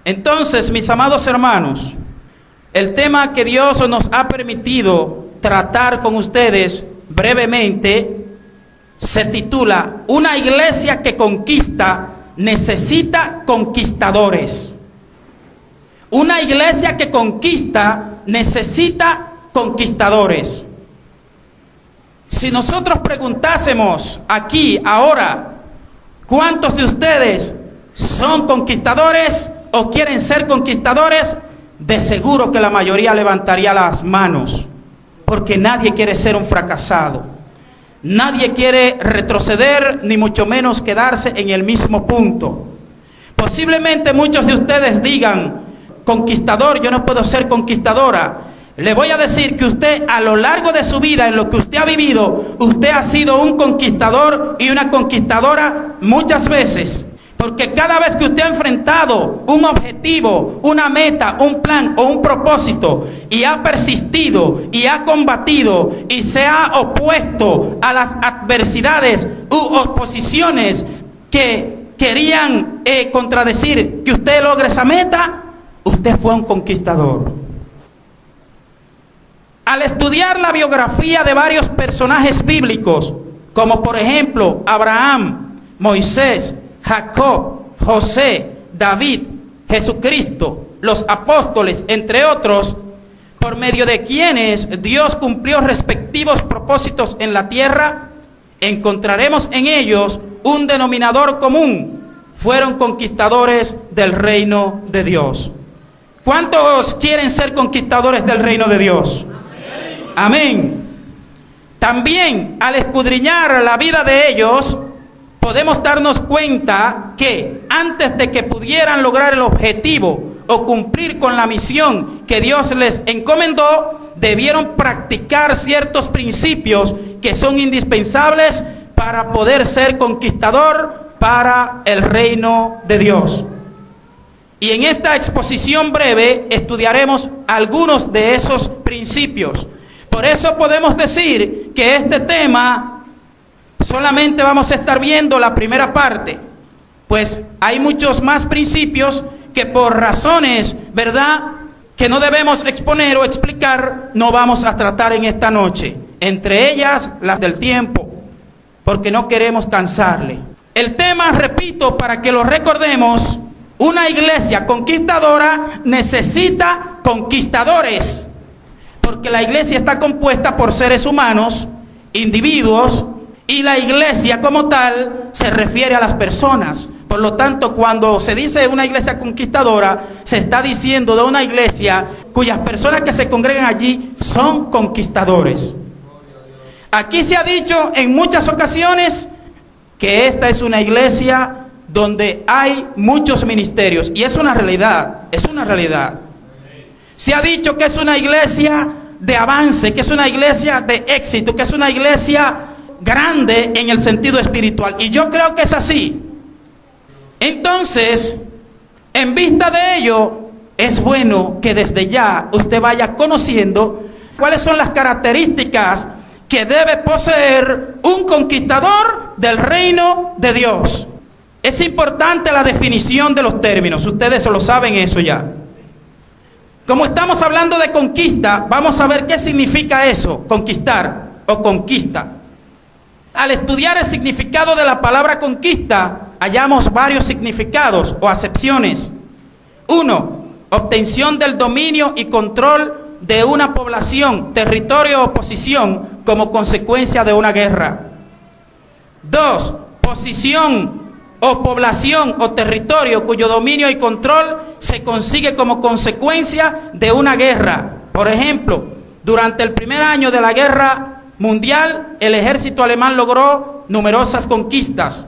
Entonces, mis amados hermanos, el tema que Dios nos ha permitido tratar con ustedes brevemente se titula: Una iglesia que conquista necesita conquistadores. Una iglesia que conquista necesita conquistadores. Si nosotros preguntásemos aquí, ahora, ¿cuántos de ustedes son conquistadores o quieren ser conquistadores? De seguro que la mayoría levantaría las manos, porque nadie quiere ser un fracasado. Nadie quiere retroceder, ni mucho menos quedarse en el mismo punto. Posiblemente muchos de ustedes digan: conquistador, yo no puedo ser conquistadora. Le voy a decir que usted, a lo largo de su vida, en lo que usted ha vivido, usted ha sido un conquistador y una conquistadora muchas veces. Porque cada vez que usted ha enfrentado un objetivo, una meta, un plan o un propósito, y ha persistido y ha combatido y se ha opuesto a las adversidades u oposiciones que querían contradecir que usted logre esa meta, usted fue un conquistador. Al estudiar la biografía de varios personajes bíblicos, como por ejemplo Abraham, Moisés, Jacob, José, David, Jesucristo, los apóstoles, entre otros, por medio de quienes Dios cumplió respectivos propósitos en la tierra, encontraremos en ellos un denominador común: fueron conquistadores del reino de Dios. ¿Cuántos quieren ser conquistadores del reino de Dios? Amén. También, al escudriñar la vida de ellos, podemos darnos cuenta que antes de que pudieran lograr el objetivo o cumplir con la misión que Dios les encomendó, debieron practicar ciertos principios que son indispensables para poder ser conquistador para el reino de Dios. Y en esta exposición breve estudiaremos algunos de esos principios. Por eso podemos decir que este tema solamente vamos a estar viendo la primera parte, pues hay muchos más principios que por razones, ¿verdad?, que no debemos exponer o explicar, no vamos a tratar en esta noche. Entre ellas, las del tiempo, porque no queremos cansarle. El tema, repito, para que lo recordemos: una iglesia conquistadora necesita conquistadores, porque la iglesia está compuesta por seres humanos, individuos, y la iglesia como tal se refiere a las personas. Por lo tanto, cuando se dice una iglesia conquistadora, se está diciendo de una iglesia cuyas personas que se congregan allí son conquistadores. Aquí se ha dicho en muchas ocasiones que esta es una iglesia donde hay muchos ministerios, y es una realidad, es una realidad. Se ha dicho que es una iglesia de avance, que es una iglesia de éxito, que es una iglesia grande en el sentido espiritual, y yo creo que es así. Entonces, en vista de ello, es bueno que desde ya usted vaya conociendo cuáles son las características que debe poseer un conquistador del reino de Dios. Es importante la definición de los términos, ustedes lo saben eso ya. Como estamos hablando de conquista, vamos a ver qué significa eso, conquistar o conquista. Al estudiar el significado de la palabra conquista, hallamos varios significados o acepciones. 1. Obtención del dominio y control de una población, territorio o posición como consecuencia de una guerra. 2. Posición o población o territorio cuyo dominio y control se consigue como consecuencia de una guerra. Por ejemplo, durante el primer año de la guerra mundial, el ejército alemán logró numerosas conquistas.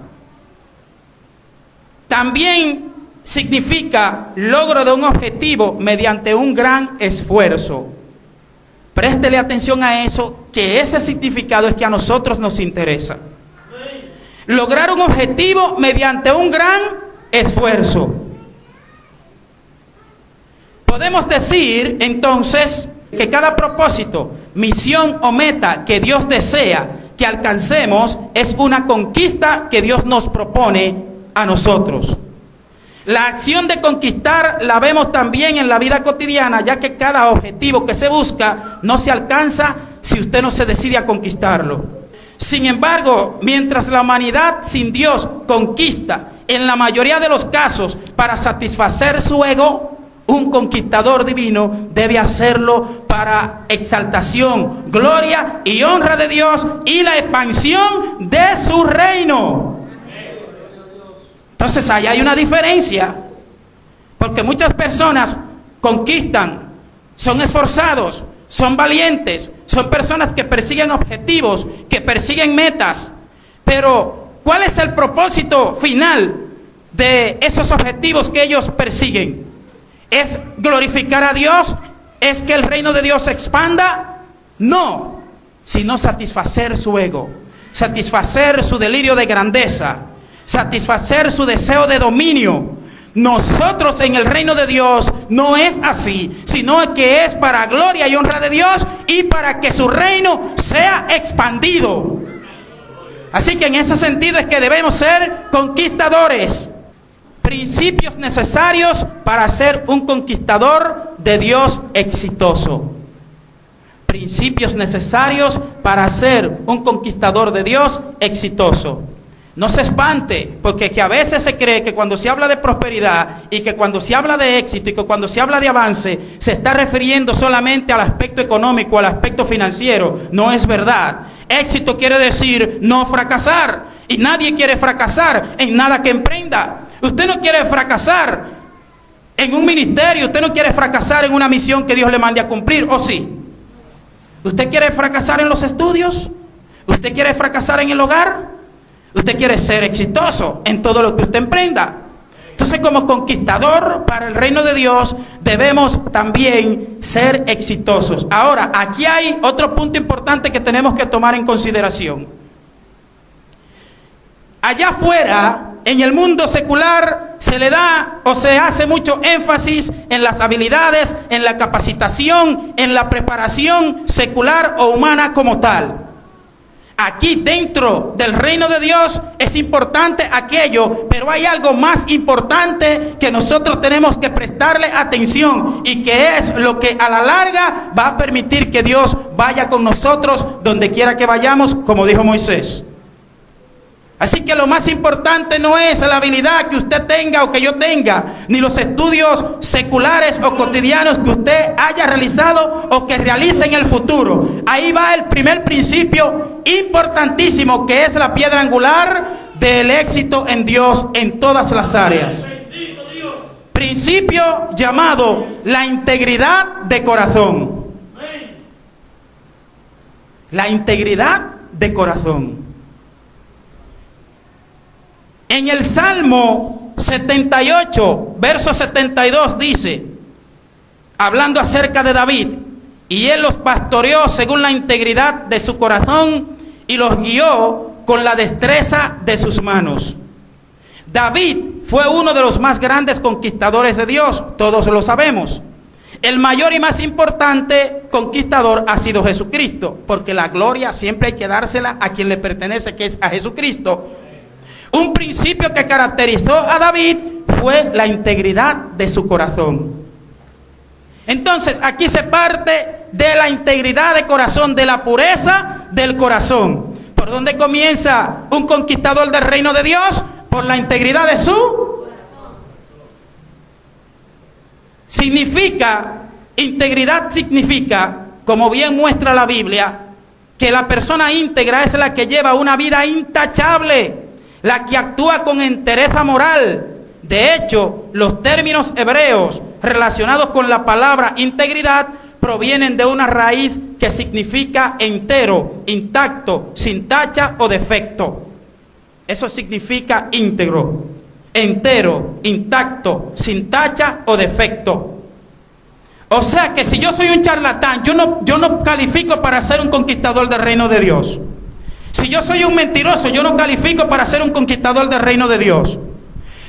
También significa logro de un objetivo mediante un gran esfuerzo. Préstele atención a eso, que ese significado es que a nosotros nos interesa. Lograr un objetivo mediante un gran esfuerzo. Podemos decir entonces que cada propósito, misión o meta que Dios desea que alcancemos es una conquista que Dios nos propone a nosotros. La acción de conquistar la vemos también en la vida cotidiana, ya que cada objetivo que se busca no se alcanza si usted no se decide a conquistarlo. Sin embargo, mientras la humanidad sin Dios conquista, en la mayoría de los casos, para satisfacer su ego, un conquistador divino debe hacerlo para exaltación, gloria y honra de Dios y la expansión de su reino. Entonces ahí hay una diferencia, porque muchas personas conquistan, son esforzados, son valientes, son personas que persiguen objetivos, que persiguen metas, pero ¿cuál es el propósito final de esos objetivos que ellos persiguen? ¿Es glorificar a Dios? ¿Es que el reino de Dios se expanda? No, sino satisfacer su ego, satisfacer su delirio de grandeza, satisfacer su deseo de dominio. Nosotros en el reino de Dios no es así, sino que es para gloria y honra de Dios y para que su reino sea expandido. Así que en ese sentido es que debemos ser conquistadores. Principios necesarios para ser un conquistador de Dios exitoso. Principios necesarios para ser un conquistador de Dios exitoso. No se espante, porque que a veces se cree que cuando se habla de prosperidad y que cuando se habla de éxito y que cuando se habla de avance se está refiriendo solamente al aspecto económico, al aspecto financiero. No es verdad. Éxito quiere decir no fracasar, y nadie quiere fracasar en nada que emprenda. Usted no quiere fracasar en un ministerio, usted no quiere fracasar en una misión que Dios le mande a cumplir, ¿o sí? ¿Usted quiere fracasar en los estudios? ¿Usted quiere fracasar en el hogar? Usted quiere ser exitoso en todo lo que usted emprenda. Entonces, como conquistador para el reino de Dios, debemos también ser exitosos. Ahora, aquí hay otro punto importante que tenemos que tomar en consideración. Allá afuera, en el mundo secular, se le da o se hace mucho énfasis en las habilidades, en la capacitación, en la preparación secular o humana como tal. Aquí dentro del reino de Dios es importante aquello, pero hay algo más importante que nosotros tenemos que prestarle atención, y que es lo que a la larga va a permitir que Dios vaya con nosotros donde quiera que vayamos, como dijo Moisés. Así que lo más importante no es la habilidad que usted tenga o que yo tenga, ni los estudios seculares o cotidianos que usted haya realizado o que realice en el futuro. Ahí va el primer principio importantísimo, que es la piedra angular del éxito en Dios en todas las áreas. Principio llamado la integridad de corazón. La integridad de corazón. En el Salmo 78, verso 72 dice, hablando acerca de David: y él los pastoreó según la integridad de su corazón y los guió con la destreza de sus manos. David fue uno de los más grandes conquistadores de Dios, todos lo sabemos. El mayor y más importante conquistador ha sido Jesucristo, porque la gloria siempre hay que dársela a quien le pertenece, que es a Jesucristo. Un principio que caracterizó a David fue la integridad de su corazón. Entonces, aquí se parte de la integridad de corazón, de la pureza del corazón. ¿Por dónde comienza un conquistador del reino de Dios? Por la integridad de su corazón. Integridad significa, como bien muestra la Biblia, que la persona íntegra es la que lleva una vida intachable, la que actúa con entereza moral. De hecho, los términos hebreos relacionados con la palabra integridad provienen de una raíz que significa entero, intacto, sin tacha o defecto. Eso significa íntegro, entero, intacto, sin tacha o defecto. O sea que si yo soy un charlatán, yo no califico para ser un conquistador del reino de Dios. Si yo soy un mentiroso, yo no califico para ser un conquistador del reino de Dios.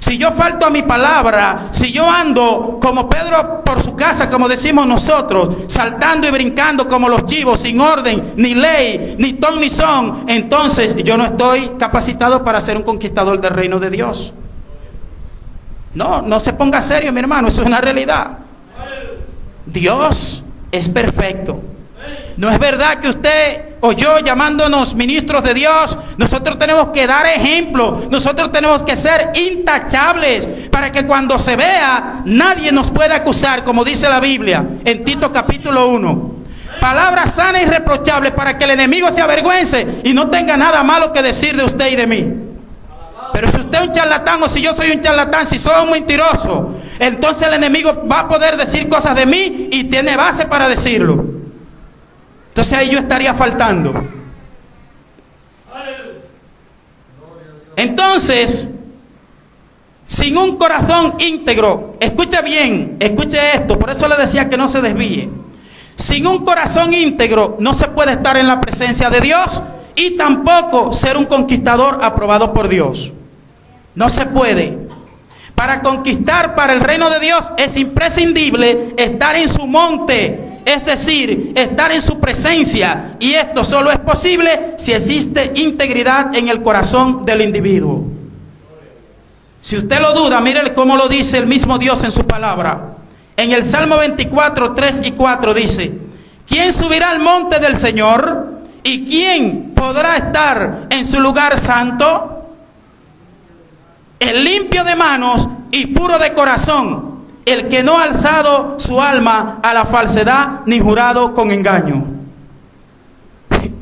Si yo falto a mi palabra, si yo ando como Pedro por su casa, como decimos nosotros, saltando y brincando como los chivos, sin orden, ni ley, ni ton ni son, entonces yo no estoy capacitado para ser un conquistador del reino de Dios. No se ponga serio, mi hermano, eso es una realidad. Dios es perfecto. No es verdad que usted o yo, llamándonos ministros de Dios, nosotros tenemos que dar ejemplo, nosotros tenemos que ser intachables para que cuando se vea nadie nos pueda acusar, como dice la Biblia en Tito capítulo 1. Palabras sanas y irreprochables para que el enemigo se avergüence y no tenga nada malo que decir de usted y de mí. Pero si usted es un charlatán o si yo soy un charlatán, si soy un mentiroso, entonces el enemigo va a poder decir cosas de mí y tiene base para decirlo. Entonces ahí yo estaría faltando. Entonces, sin un corazón íntegro, escuche bien, escuche esto, por eso le decía que no se desvíe. Sin un corazón íntegro no se puede estar en la presencia de Dios y tampoco ser un conquistador aprobado por Dios. No se puede. Para conquistar para el reino de Dios es imprescindible estar en su monte. Es decir, estar en su presencia, y esto solo es posible si existe integridad en el corazón del individuo. Si usted lo duda, mire cómo lo dice el mismo Dios en su palabra. En el Salmo 24, 3 y 4 dice: ¿quién subirá al monte del Señor? ¿Y quién podrá estar en su lugar santo? El limpio de manos y puro de corazón, el que no ha alzado su alma a la falsedad ni jurado con engaño.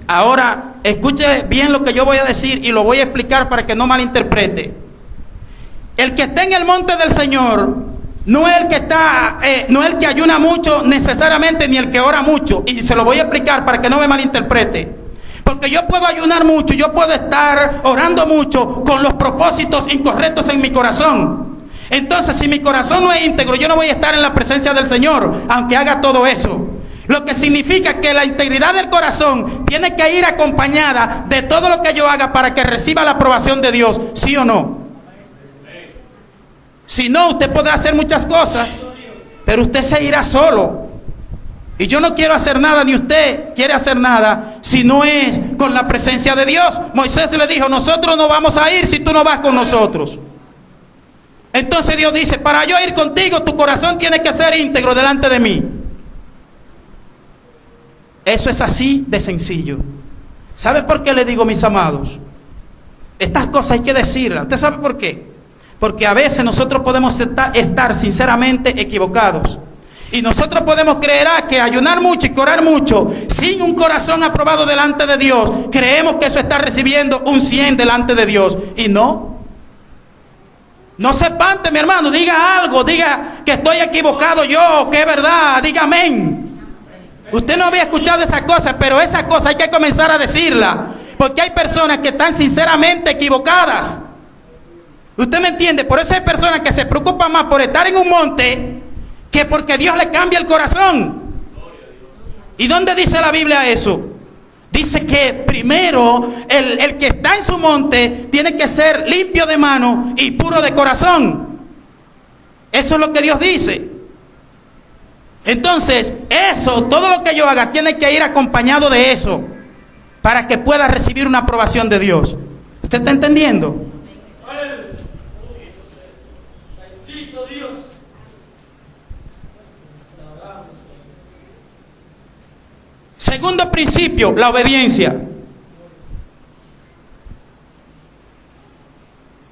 Ahora, escuche bien lo que yo voy a decir y lo voy a explicar para que no malinterprete. El que está en el monte del Señor no es el que está, no es el que ayuna mucho necesariamente, ni el que ora mucho. Y se lo voy a explicar para que no me malinterprete. Porque yo puedo ayunar mucho, yo puedo estar orando mucho con los propósitos incorrectos en mi corazón. Entonces, si mi corazón no es íntegro, yo no voy a estar en la presencia del Señor, aunque haga todo eso. Lo que significa que la integridad del corazón tiene que ir acompañada de todo lo que yo haga para que reciba la aprobación de Dios, ¿sí o no? Si no, usted podrá hacer muchas cosas, pero usted se irá solo. Y yo no quiero hacer nada, ni usted quiere hacer nada, si no es con la presencia de Dios. Moisés le dijo: nosotros no vamos a ir si tú no vas con nosotros. Entonces Dios dice: para yo ir contigo, tu corazón tiene que ser íntegro delante de mí. Eso es así de sencillo. ¿Sabe por qué le digo, mis amados? Estas cosas hay que decirlas. ¿Usted sabe por qué? Porque a veces nosotros podemos estar sinceramente equivocados. Y nosotros podemos creer que ayunar mucho y orar mucho sin un corazón aprobado delante de Dios, creemos que eso está recibiendo un 100 delante de Dios. Y no. No se espante, mi hermano, diga algo, diga que estoy equivocado yo, que es verdad, diga amén. Usted no había escuchado esa cosa, pero esa cosa hay que comenzar a decirla, porque hay personas que están sinceramente equivocadas. ¿Usted me entiende? Por eso hay personas que se preocupan más por estar en un monte que porque Dios le cambia el corazón. ¿Y dónde dice la Biblia eso? Dice que primero el que está en su monte tiene que ser limpio de mano y puro de corazón. Eso es lo que Dios dice. Entonces, eso, todo lo que yo haga tiene que ir acompañado de eso para que pueda recibir una aprobación de Dios. ¿Usted está entendiendo? Bendito Dios. Segundo principio, la obediencia.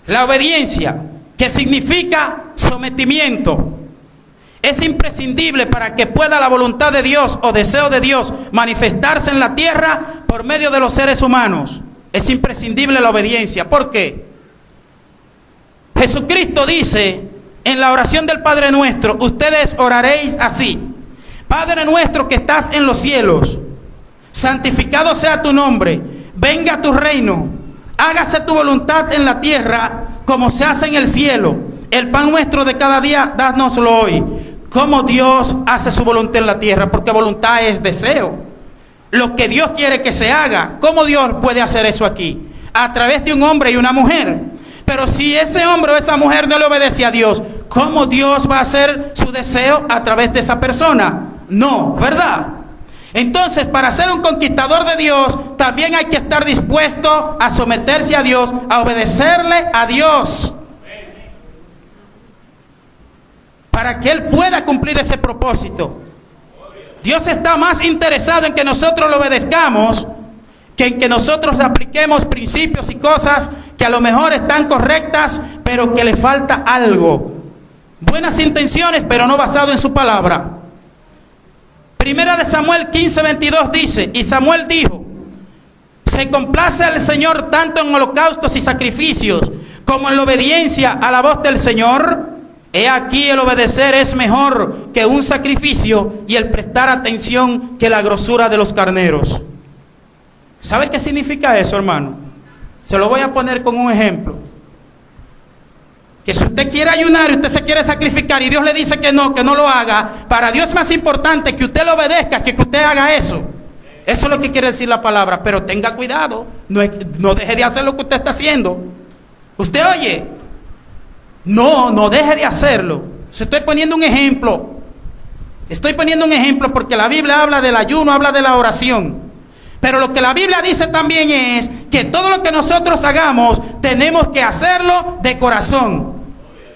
La obediencia, que significa sometimiento, es imprescindible para que pueda la voluntad de Dios o deseo de Dios manifestarse en la tierra por medio de los seres humanos. Es imprescindible la obediencia. ¿Por qué? Jesucristo dice en la oración del Padre Nuestro: ustedes oraréis así: Padre nuestro que estás en los cielos, santificado sea tu nombre, venga tu reino, hágase tu voluntad en la tierra como se hace en el cielo. El pan nuestro de cada día, dánoslo hoy. ¿Cómo Dios hace su voluntad en la tierra? Porque voluntad es deseo. Lo que Dios quiere que se haga. ¿Cómo Dios puede hacer eso aquí? A través de un hombre y una mujer. Pero si ese hombre o esa mujer no le obedece a Dios, ¿cómo Dios va a hacer su deseo a través de esa persona? No, ¿verdad? Entonces, para ser un conquistador de Dios, también hay que estar dispuesto a someterse a Dios, a obedecerle a Dios. para que Él pueda cumplir ese propósito. Dios está más interesado en que nosotros lo obedezcamos que en que nosotros apliquemos principios y cosas que a lo mejor están correctas, pero que le falta algo. Buenas intenciones, pero no basado en su palabra. Primera de Samuel 15:22 dice: y Samuel dijo: se complace al Señor tanto en holocaustos y sacrificios como en la obediencia a la voz del Señor. He aquí el obedecer es mejor que un sacrificio, y el prestar atención que la grosura de los carneros. ¿Sabe qué significa eso, hermano? Se lo voy a poner con un ejemplo. Que si usted quiere ayunar y usted se quiere sacrificar y Dios le dice que no lo haga, para Dios es más importante que usted lo obedezca que usted haga eso. Eso es lo que quiere decir la palabra. Pero tenga cuidado, no deje de hacer lo que usted está haciendo. Usted oye, no deje de hacerlo. Estoy poniendo un ejemplo. Estoy poniendo un ejemplo porque la Biblia habla del ayuno, habla de la oración. Pero lo que la Biblia dice también es que todo lo que nosotros hagamos tenemos que hacerlo de corazón.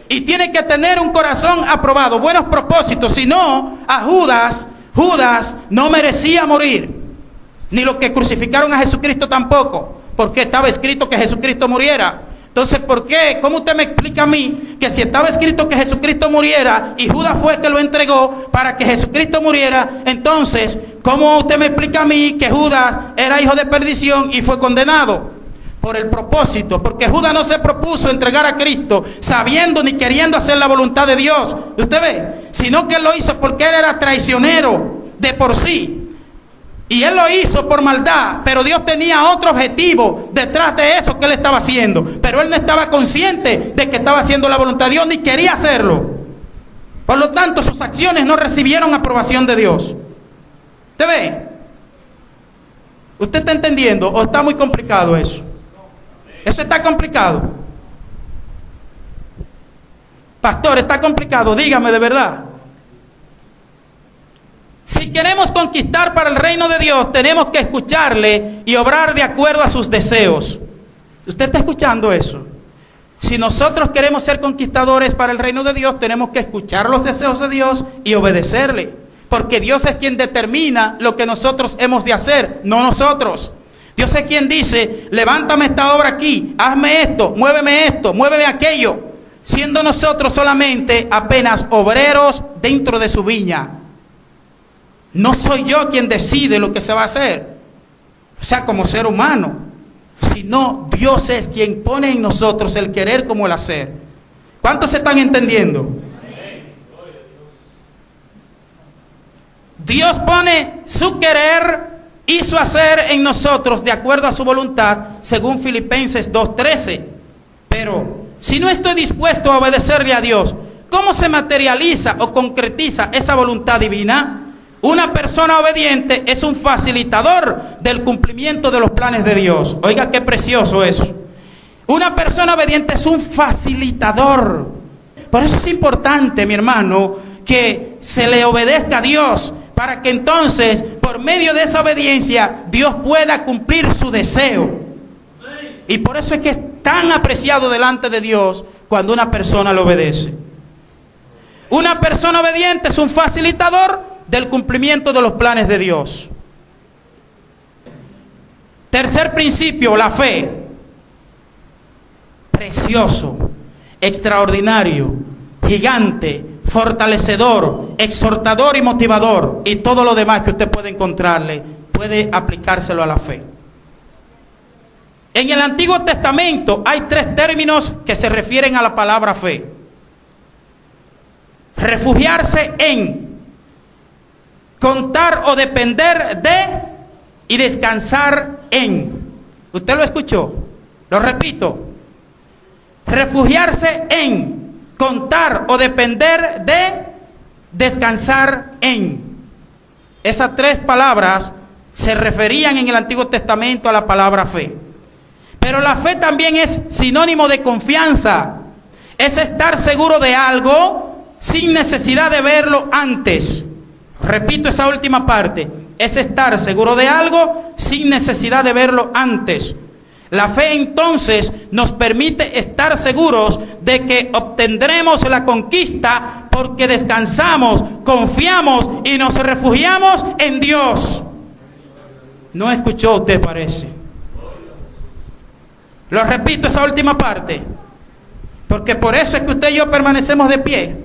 Y tiene que tener un corazón aprobado, buenos propósitos. Si no, a Judas no merecía morir. Ni los que crucificaron a Jesucristo tampoco, porque estaba escrito que Jesucristo muriera. Entonces, ¿por qué? ¿Cómo usted me explica a mí que si estaba escrito que Jesucristo muriera y Judas fue el que lo entregó para que Jesucristo muriera, entonces, ¿cómo usted me explica a mí que Judas era hijo de perdición y fue condenado? Por el propósito, porque Judas no se propuso entregar a Cristo sabiendo ni queriendo hacer la voluntad de Dios, usted ve, sino que él lo hizo porque él era traicionero de por sí. Y él lo hizo por maldad, pero Dios tenía otro objetivo detrás de eso que él estaba haciendo. Pero él no estaba consciente de que estaba haciendo la voluntad de Dios, ni quería hacerlo. Por lo tanto, sus acciones no recibieron aprobación de Dios. ¿Usted ve? ¿Usted está entendiendo o está muy complicado eso? Eso está complicado. Pastor, está complicado, dígame de verdad. Si queremos conquistar para el reino de Dios, tenemos que escucharle y obrar de acuerdo a sus deseos. ¿Usted está escuchando eso? Si nosotros queremos ser conquistadores para el reino de Dios, tenemos que escuchar los deseos de Dios y obedecerle. Porque Dios es quien determina lo que nosotros hemos de hacer, no nosotros. Dios es quien dice: levántame esta obra aquí, hazme esto, muéveme aquello. Siendo nosotros solamente apenas obreros dentro de su viña. No soy yo quien decide lo que se va a hacer, o sea, como ser humano, sino Dios es quien pone en nosotros el querer como el hacer. ¿Cuántos se están entendiendo? Dios pone su querer y su hacer en nosotros de acuerdo a su voluntad, según Filipenses 2:13. Pero si no estoy dispuesto a obedecerle a Dios, ¿cómo se materializa o concretiza esa voluntad divina? Una persona obediente es un facilitador del cumplimiento de los planes de Dios. Oiga, qué precioso eso. Una persona obediente es un facilitador. Por eso es importante, mi hermano, que se le obedezca a Dios, para que entonces, por medio de esa obediencia, Dios pueda cumplir su deseo. Y por eso es que es tan apreciado delante de Dios cuando una persona le obedece. Una persona obediente es un facilitador del cumplimiento de los planes de Dios. Tercer principio, la fe. Precioso, extraordinario, gigante, fortalecedor, exhortador y motivador. Y todo lo demás que usted puede encontrarle, puede aplicárselo a la fe. En el Antiguo Testamento hay 3 términos que se refieren a la palabra fe. Refugiarse en, contar o depender de, y descansar en. ¿Usted lo escuchó? Lo repito. Refugiarse en, contar o depender de, descansar en. Esas 3 palabras se referían en el Antiguo Testamento a la palabra fe. Pero la fe también es sinónimo de confianza. Es estar seguro de algo sin necesidad de verlo antes. Repito esa última parte. Es estar seguro de algo sin necesidad de verlo antes. La fe entonces nos permite estar seguros de que obtendremos la conquista porque descansamos, confiamos y nos refugiamos en Dios. ¿No escuchó usted, parece? Lo repito, esa última parte, porque por eso es que usted y yo permanecemos de pie.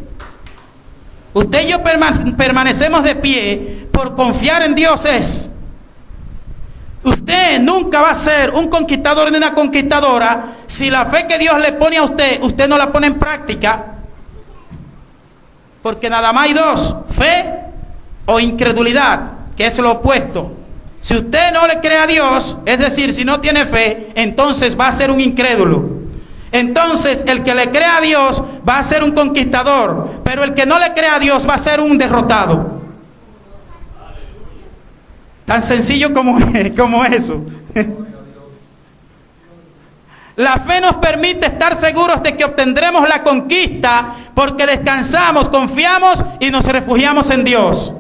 Usted y yo permanecemos de pie por confiar en Dios. Usted nunca va a ser un conquistador ni una conquistadora si la fe que Dios le pone a usted no la pone en práctica. Porque nada más hay dos: fe o incredulidad, que es lo opuesto. Si usted no le cree a Dios, es decir, si no tiene fe, entonces va a ser un incrédulo. Entonces el que le cree a Dios va a ser un conquistador, pero el que no le cree a Dios va a ser un derrotado. Tan sencillo como eso. La fe nos permite estar seguros de que obtendremos la conquista porque descansamos, confiamos y nos refugiamos en Dios.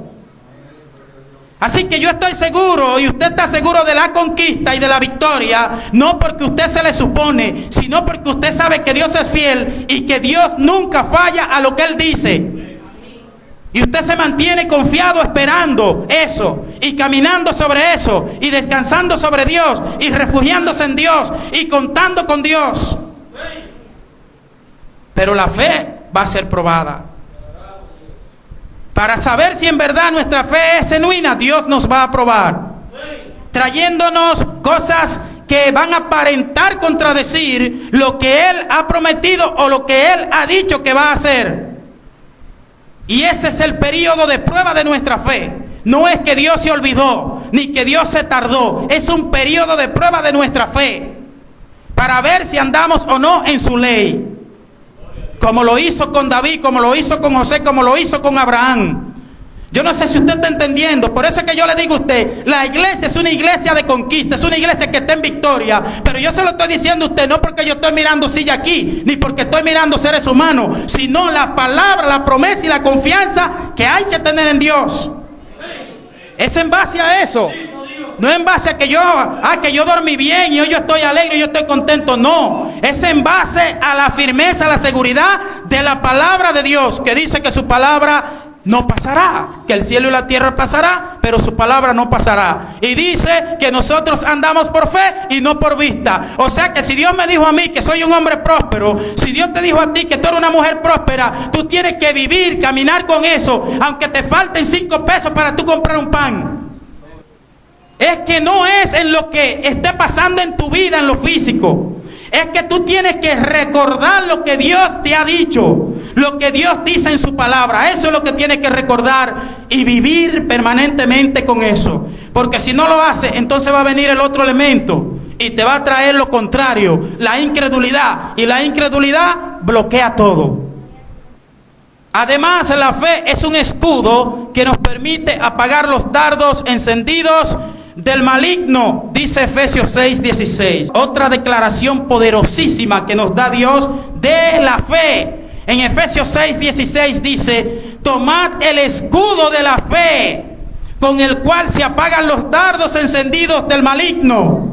Así que yo estoy seguro y usted está seguro de la conquista y de la victoria, no porque usted se le supone, sino porque usted sabe que Dios es fiel y que Dios nunca falla a lo que Él dice. Y usted se mantiene confiado esperando eso y caminando sobre eso y descansando sobre Dios y refugiándose en Dios y contando con Dios. Pero la fe va a ser probada. Para saber si en verdad nuestra fe es genuina, Dios nos va a probar, trayéndonos cosas que van a aparentar contradecir lo que Él ha prometido o lo que Él ha dicho que va a hacer. Y ese es el periodo de prueba de nuestra fe. No es que Dios se olvidó, ni que Dios se tardó. Es un periodo de prueba de nuestra fe, para ver si andamos o no en su ley. Como lo hizo con David, como lo hizo con José, como lo hizo con Abraham. Yo no sé si usted está entendiendo. Por eso es que yo le digo a usted, la iglesia es una iglesia de conquista, es una iglesia que está en victoria. Pero yo se lo estoy diciendo a usted no porque yo estoy mirando silla aquí, ni porque estoy mirando seres humanos, sino la palabra, la promesa y la confianza que hay que tener en Dios. Es en base a eso. No en base a que yo dormí bien y hoy yo estoy alegre y yo estoy contento. No, es en base a la firmeza, a la seguridad de la palabra de Dios, que dice que su palabra no pasará, que el cielo y la tierra pasará, pero su palabra no pasará. Y dice que nosotros andamos por fe y no por vista. O sea que si Dios me dijo a mí que soy un hombre próspero, si Dios te dijo a ti que tú eres una mujer próspera, tú tienes que vivir, caminar con eso, aunque te falten 5 pesos para tú comprar un pan. Es que no es en lo que esté pasando en tu vida, en lo físico. Es que tú tienes que recordar lo que Dios te ha dicho, lo que Dios dice en su palabra. Eso es lo que tienes que recordar y vivir permanentemente con eso. Porque si no lo haces, entonces va a venir el otro elemento y te va a traer lo contrario, la incredulidad. Y la incredulidad bloquea todo. Además, la fe es un escudo que nos permite apagar los dardos encendidos del maligno, dice Efesios 6:16. Otra declaración poderosísima que nos da Dios de la fe. En Efesios 6:16 dice: tomad el escudo de la fe, con el cual se apagan los dardos encendidos del maligno.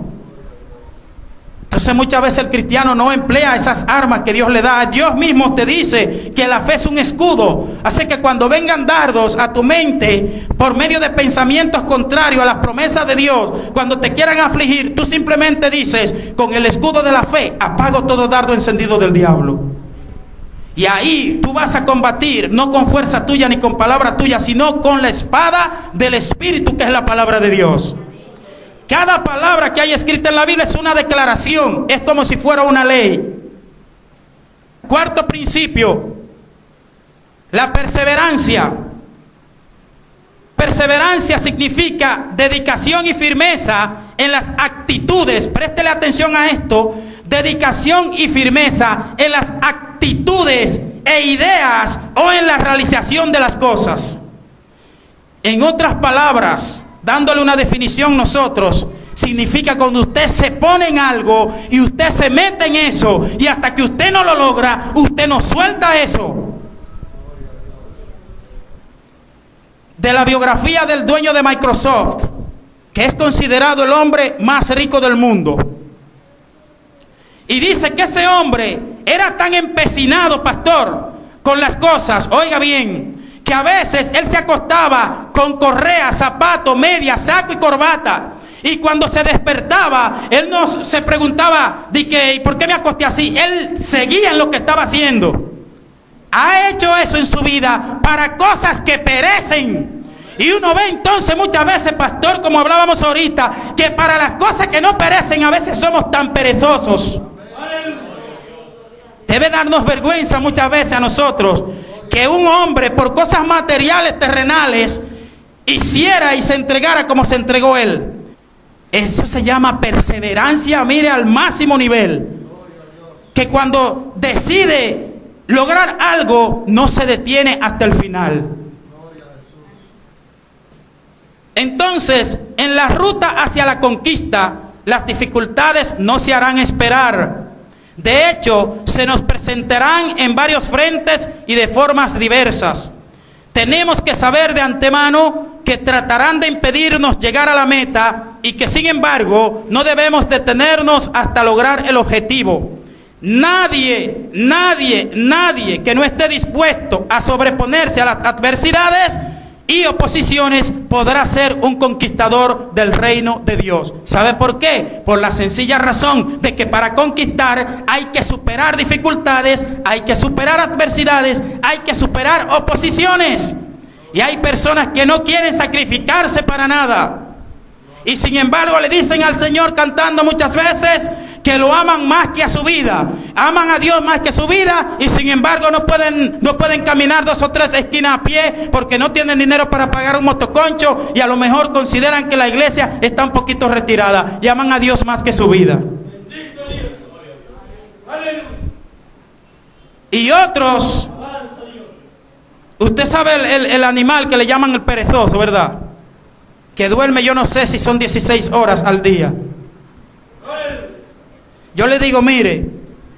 Entonces muchas veces el cristiano no emplea esas armas que Dios le da. Dios mismo te dice que la fe es un escudo. Así que cuando vengan dardos a tu mente por medio de pensamientos contrarios a las promesas de Dios, cuando te quieran afligir, tú simplemente dices: con el escudo de la fe apago todo dardo encendido del diablo. Y ahí tú vas a combatir, no con fuerza tuya ni con palabra tuya, sino con la espada del Espíritu, que es la palabra de Dios. Cada palabra que hay escrita en la Biblia es una declaración, es como si fuera una ley. Cuarto principio, la perseverancia. Perseverancia significa dedicación y firmeza en las actitudes. Préstele atención a esto. Dedicación y firmeza en las actitudes e ideas o en la realización de las cosas. En otras palabras, dándole una definición nosotros, significa cuando usted se pone en algo y usted se mete en eso y hasta que usted no lo logra, usted no suelta eso. De la biografía del dueño de Microsoft, que es considerado el hombre más rico del mundo. Y dice que ese hombre era tan empecinado, pastor, con las cosas, oiga bien, que a veces él se acostaba con correa, zapato, media, saco y corbata. Y cuando se despertaba, él no se preguntaba de que, ¿y por qué me acosté así? Él seguía en lo que estaba haciendo. Ha hecho eso en su vida para cosas que perecen. Y uno ve entonces muchas veces, pastor, como hablábamos ahorita, que para las cosas que no perecen a veces somos tan perezosos. Debe darnos vergüenza muchas veces a nosotros que un hombre por cosas materiales, terrenales, hiciera y se entregara como se entregó él. Eso se llama perseverancia, mire, al máximo nivel. Que cuando decide lograr algo, no se detiene hasta el final. Entonces, en la ruta hacia la conquista, las dificultades no se harán esperar. De hecho, se nos presentarán en varios frentes y de formas diversas. Tenemos que saber de antemano que tratarán de impedirnos llegar a la meta y que, sin embargo, no debemos detenernos hasta lograr el objetivo. Nadie que no esté dispuesto a sobreponerse a las adversidades y oposiciones podrá ser un conquistador del reino de Dios. ¿Sabe por qué? Por la sencilla razón de que para conquistar hay que superar dificultades, hay que superar adversidades, hay que superar oposiciones. Y hay personas que no quieren sacrificarse para nada. Y sin embargo le dicen al Señor cantando muchas veces que lo aman más que a su vida. Aman a Dios más que su vida y sin embargo no pueden caminar 2 o 3 esquinas a pie porque no tienen dinero para pagar un motoconcho y a lo mejor consideran que la iglesia está un poquito retirada y aman a Dios más que su vida. Y otros, usted sabe el animal que le llaman el perezoso, ¿verdad? Que duerme, yo no sé si son 16 horas al día. Yo le digo, mire,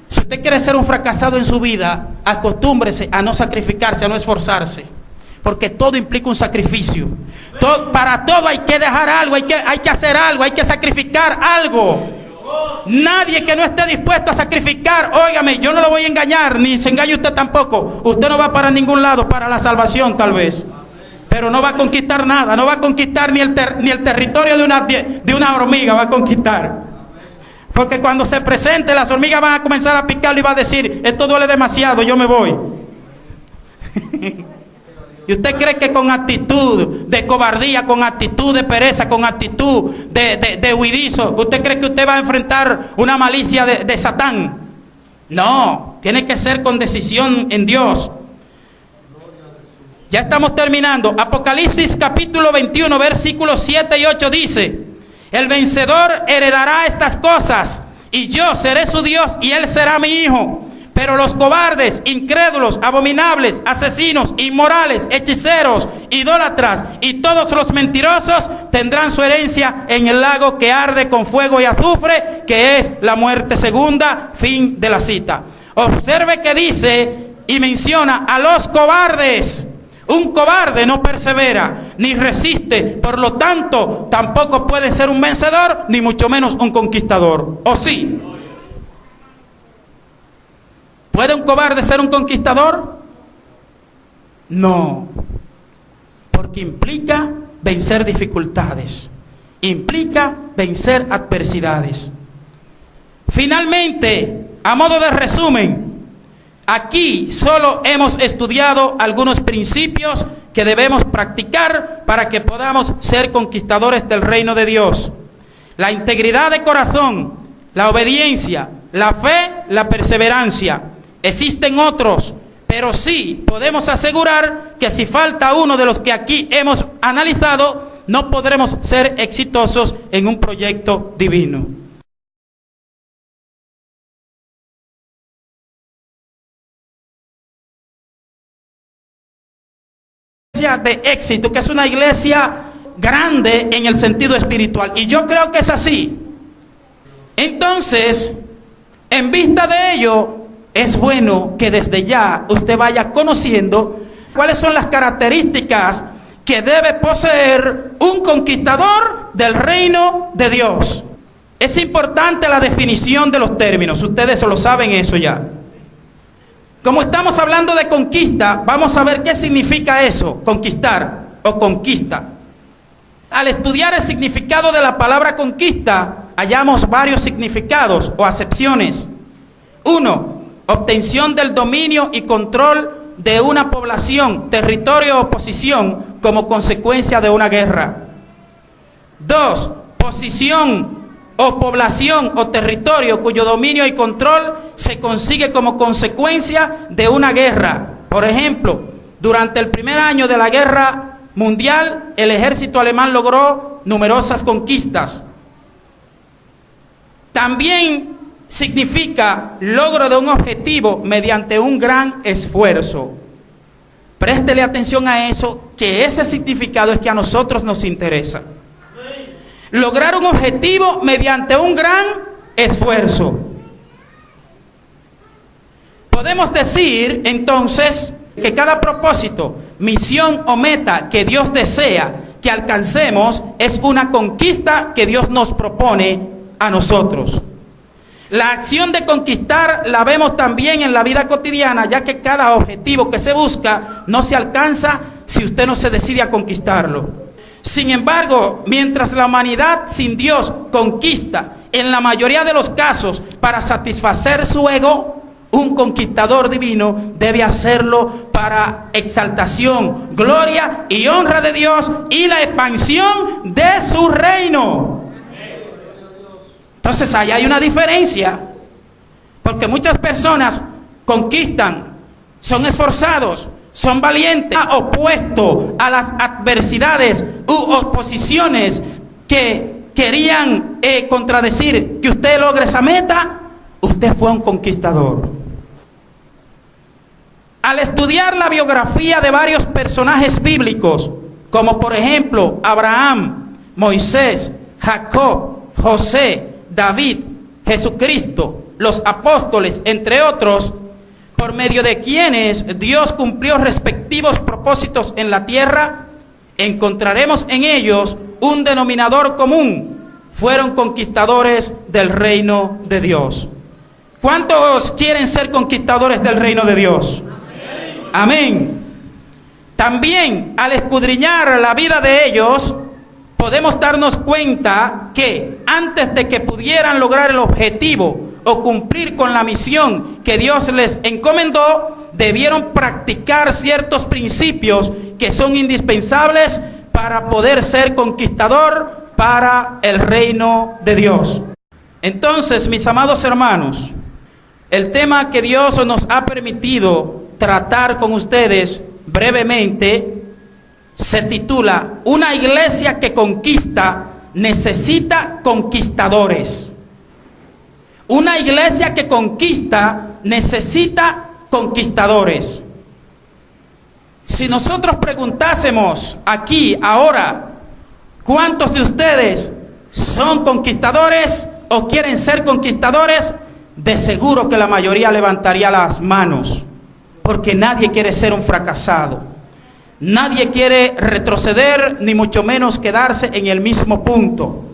si usted quiere ser un fracasado en su vida, acostúmbrese a no sacrificarse, a no esforzarse. Porque todo implica un sacrificio. Para todo hay que dejar algo, hay que hacer algo, hay que sacrificar algo. Nadie que no esté dispuesto a sacrificar, óigame, yo no lo voy a engañar, ni se engañe usted tampoco. Usted no va para ningún lado, para la salvación tal vez. Pero no va a conquistar nada, no va a conquistar ni el territorio de una hormiga va a conquistar. Porque cuando se presente, las hormigas van a comenzar a picarlo y va a decir, esto duele demasiado, yo me voy. ¿Y usted cree que con actitud de cobardía, con actitud de pereza, con actitud de huidizo, usted cree que usted va a enfrentar una malicia de Satán? No, tiene que ser con decisión en Dios. Ya estamos terminando. Apocalipsis capítulo 21, versículos 7 y 8 dice: el vencedor heredará estas cosas, y yo seré su Dios, y él será mi hijo. Pero los cobardes, incrédulos, abominables, asesinos, inmorales, hechiceros, idólatras y todos los mentirosos tendrán su herencia en el lago que arde con fuego y azufre, que es la muerte segunda. Fin de la cita. Observe que dice y menciona a los cobardes. Un cobarde no persevera, ni resiste, por lo tanto, tampoco puede ser un vencedor, ni mucho menos un conquistador. ¿O sí? ¿Puede un cobarde ser un conquistador? No, porque implica vencer dificultades, implica vencer adversidades. Finalmente, a modo de resumen, aquí solo hemos estudiado algunos principios que debemos practicar para que podamos ser conquistadores del reino de Dios. La integridad de corazón, la obediencia, la fe, la perseverancia. Existen otros, pero sí podemos asegurar que si falta uno de los que aquí hemos analizado, no podremos ser exitosos en un proyecto divino. De éxito, que es una iglesia grande en el sentido espiritual, y yo creo que es así. Entonces, en vista de ello, es bueno que desde ya usted vaya conociendo cuáles son las características que debe poseer un conquistador del reino de Dios. Es importante la definición de los términos, ustedes lo saben eso ya. Como estamos hablando de conquista, vamos a ver qué significa eso, conquistar o conquista. Al estudiar el significado de la palabra conquista, hallamos varios significados o acepciones. 1. Obtención del dominio y control de una población, territorio o posición como consecuencia de una guerra. 2. Posición o población o territorio cuyo dominio y control se consigue como consecuencia de una guerra. Por ejemplo, durante el primer año de la Guerra Mundial, el ejército alemán logró numerosas conquistas. También significa logro de un objetivo mediante un gran esfuerzo. Préstele atención a eso, que ese significado es que a nosotros nos interesa. Lograr un objetivo mediante un gran esfuerzo. Podemos decir entonces que cada propósito, misión o meta que Dios desea que alcancemos es una conquista que Dios nos propone a nosotros. La acción de conquistar la vemos también en la vida cotidiana, ya que cada objetivo que se busca no se alcanza si usted no se decide a conquistarlo. Sin embargo, mientras la humanidad sin Dios conquista, en la mayoría de los casos, para satisfacer su ego, un conquistador divino debe hacerlo para exaltación, gloria y honra de Dios y la expansión de su reino. Entonces ahí hay una diferencia, porque muchas personas conquistan, son esforzados, son valientes, opuesto a las adversidades u oposiciones que querían contradecir que usted logre esa meta. Usted fue un conquistador. Al estudiar la biografía de varios personajes bíblicos, como por ejemplo Abraham, Moisés, Jacob, José, David, Jesucristo, los apóstoles, entre otros, por medio de quienes Dios cumplió respectivos propósitos en la tierra, encontraremos en ellos un denominador común: fueron conquistadores del reino de Dios. ¿Cuántos quieren ser conquistadores del reino de Dios? Amén. También al escudriñar la vida de ellos, podemos darnos cuenta que antes de que pudieran lograr el objetivo o cumplir con la misión que Dios les encomendó, debieron practicar ciertos principios que son indispensables para poder ser conquistador para el reino de Dios. Entonces, mis amados hermanos, el tema que Dios nos ha permitido tratar con ustedes brevemente se titula: Una iglesia que conquista necesita conquistadores. Una iglesia que conquista necesita conquistadores. Si nosotros preguntásemos aquí, ahora, ¿cuántos de ustedes son conquistadores o quieren ser conquistadores? De seguro que la mayoría levantaría las manos, porque nadie quiere ser un fracasado. Nadie quiere retroceder, ni mucho menos quedarse en el mismo punto.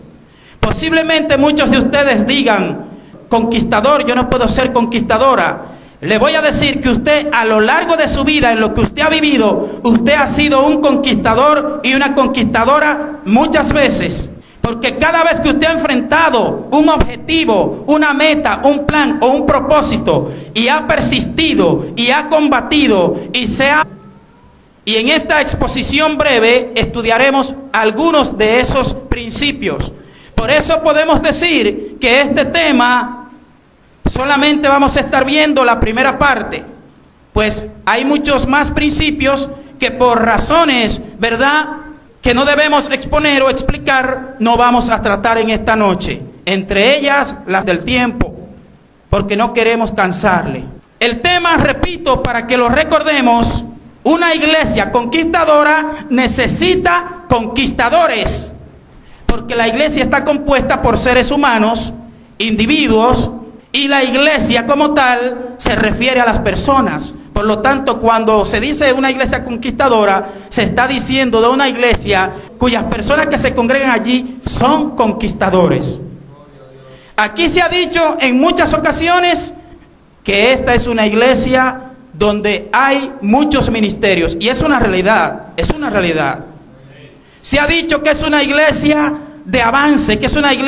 Posiblemente muchos de ustedes digan: conquistador, yo no puedo ser conquistadora. Le voy a decir que usted, a lo largo de su vida, en lo que usted ha vivido, usted ha sido un conquistador y una conquistadora muchas veces. Porque cada vez que usted ha enfrentado un objetivo, una meta, un plan o un propósito, y ha persistido y ha combatido y en esta exposición breve estudiaremos algunos de esos principios. Por eso podemos decir que este tema solamente vamos a estar viendo la primera parte, pues hay muchos más principios que por razones, ¿verdad?, que no debemos exponer o explicar, no vamos a tratar en esta noche. Entre ellas, las del tiempo, porque no queremos cansarle. El tema, repito, para que lo recordemos: una iglesia conquistadora necesita conquistadores, porque la iglesia está compuesta por seres humanos, individuos, y la iglesia como tal se refiere a las personas. Por lo tanto, cuando se dice una iglesia conquistadora, se está diciendo de una iglesia cuyas personas que se congregan allí son conquistadores. Aquí se ha dicho en muchas ocasiones que esta es una iglesia donde hay muchos ministerios, y es una realidad, es una realidad. Se ha dicho que es una iglesia de avance, que es una iglesia